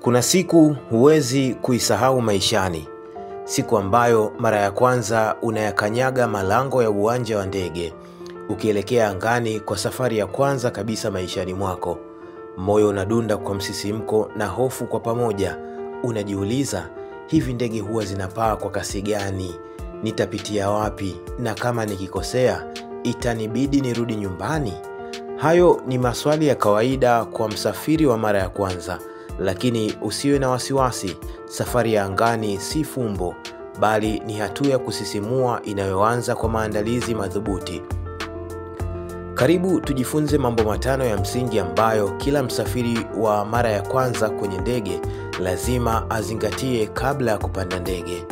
Kuna siku huwezi kuisahau maishani. Siku ambayo mara ya kwanza unayakanyaga malango ya uwanja wa ndege, ukielekea angani kwa safari ya kwanza kabisa maishani mwako. Moyo unadunda kwa msisimko na hofu kwa pamoja. Unajiuliza, hivi ndege huwa zinapaa kwa kasi gani? Nitapitia wapi? Na kama nikikosea, itanibidi nirudi nyumbani? Hayo ni maswali ya kawaida kwa msafiri wa mara ya kwanza. Lakini usiwe na wasiwasi, safari ya angani si fumbo, bali ni hatua ya kusisimua inayoanza kwa maandalizi madhubuti. Karibu tujifunze mambo matano ya msingi ambayo kila msafiri wa mara ya kwanza kwenye ndege lazima azingatie kabla ya kupanda ndege.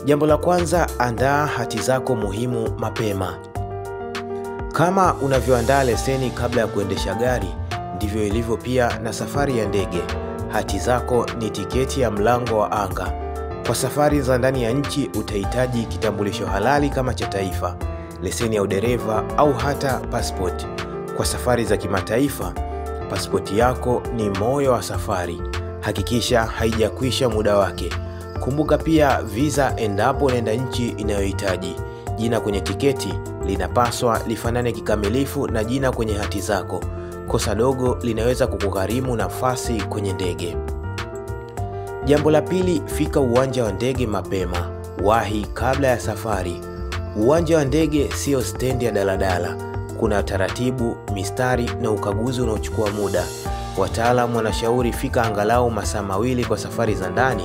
Jambo la kwanza, andaa hati zako muhimu mapema. Kama unavyoandaa leseni kabla ya kuendesha gari, ndivyo ilivyo pia na safari ya ndege. Hati zako ni tiketi ya mlango wa anga. Kwa safari za ndani ya nchi utahitaji kitambulisho halali kama cha taifa, leseni ya udereva au hata passport. Kwa safari za kimataifa, pasipoti yako ni moyo wa safari. Hakikisha haijakwisha muda wake. Kumbuka pia visa endapo unaenda nchi inayohitaji. Jina kwenye tiketi linapaswa lifanane kikamilifu na jina kwenye hati zako. Kosa dogo linaweza kukugharimu nafasi kwenye ndege. Jambo la pili, fika uwanja wa ndege mapema. Wahi kabla ya safari. Uwanja wa ndege sio stendi ya daladala. Kuna taratibu, mistari na ukaguzi unaochukua muda. Wataalamu wanashauri fika angalau masaa 2 kwa safari za ndani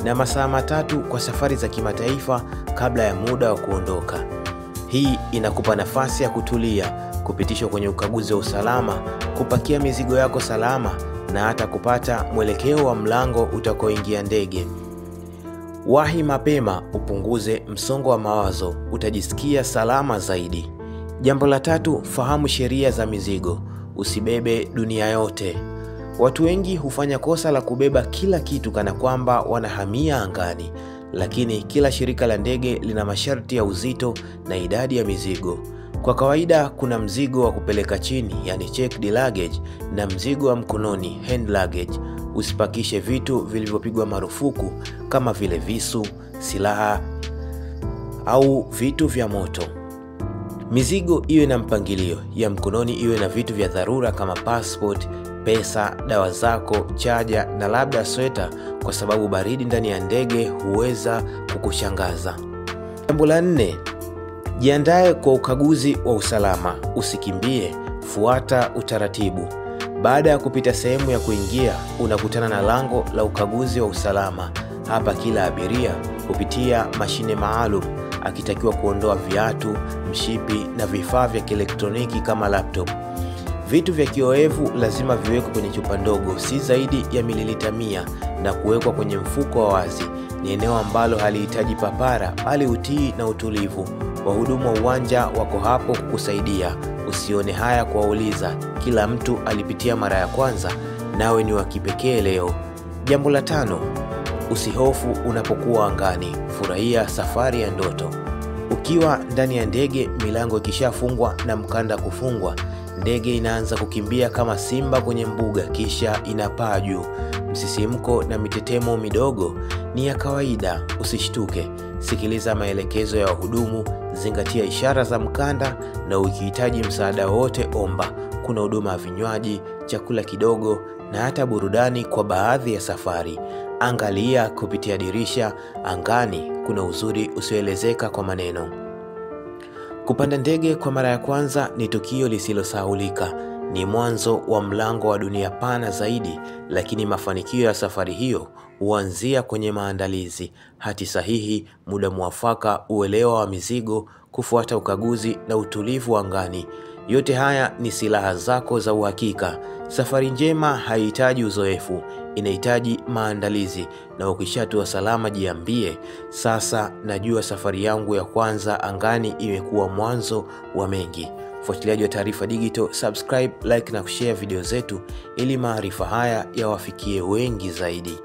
na masaa 3 kwa safari za kimataifa kabla ya muda wa kuondoka. Hii inakupa nafasi ya kutulia, kupitishwa kwenye ukaguzi wa usalama, kupakia mizigo yako salama na hata kupata mwelekeo wa mlango utakoingia ndege. Wahi mapema upunguze msongo wa mawazo, utajisikia salama zaidi. Jambo la tatu, fahamu sheria za mizigo. Usibebe dunia yote. Watu wengi hufanya kosa la kubeba kila kitu kana kwamba wanahamia angani, lakini kila shirika la ndege lina masharti ya uzito na idadi ya mizigo. Kwa kawaida kuna mzigo wa kupeleka chini, yani checked luggage, na mzigo wa mkononi, hand luggage. Usipakishe vitu vilivyopigwa marufuku kama vile visu, silaha au vitu vya moto. Mizigo iwe na mpangilio, ya mkononi iwe na vitu vya dharura kama passport, pesa, dawa zako, chaja na labda sweta, kwa sababu baridi ndani ya ndege huweza kukushangaza. Jambo la 4, jiandae kwa ukaguzi wa usalama. Usikimbie, fuata utaratibu. Baada ya kupita sehemu ya kuingia, unakutana na lango la ukaguzi wa usalama. Hapa kila abiria hupitia mashine maalum, akitakiwa kuondoa viatu, mshipi na vifaa vya kielektroniki kama laptop. Vitu vya kioevu lazima viwekwe kwenye chupa ndogo, si zaidi ya mililita 100, na kuwekwa kwenye mfuko wa wazi. Ni eneo ambalo halihitaji papara, bali utii na utulivu. Wahudumu wa uwanja wako hapo kukusaidia. Usione haya kuwauliza. Kila mtu alipitia mara ya kwanza, nawe ni wa kipekee leo. Jambo la 5, usihofu unapokuwa angani. Furahia safari ya ndoto. Ukiwa ndani ya ndege, milango ikishafungwa na mkanda kufungwa, ndege inaanza kukimbia kama simba kwenye mbuga, kisha inapaa juu. Msisimko na mitetemo midogo ni ya kawaida, usishtuke. Sikiliza maelekezo ya wahudumu, zingatia ishara za mkanda, na ukihitaji msaada wote omba. Kuna huduma ya vinywaji, chakula kidogo na hata burudani kwa baadhi ya safari. Angalia kupitia dirisha. Angani kuna uzuri usioelezeka kwa maneno. Kupanda ndege kwa mara ya kwanza ni tukio lisilosahaulika. Ni mwanzo wa mlango wa dunia pana zaidi, lakini mafanikio ya safari hiyo huanzia kwenye maandalizi, hati sahihi, muda mwafaka, uelewa wa mizigo, kufuata ukaguzi na utulivu angani. Yote haya ni silaha zako za uhakika. Safari njema haihitaji uzoefu, inahitaji maandalizi. Na ukishatua salama, jiambie, sasa najua safari yangu ya kwanza angani imekuwa mwanzo wa mengi. Fuatiliaji wa Taarifa Digital, subscribe, like na kushare video zetu ili maarifa haya yawafikie wengi zaidi.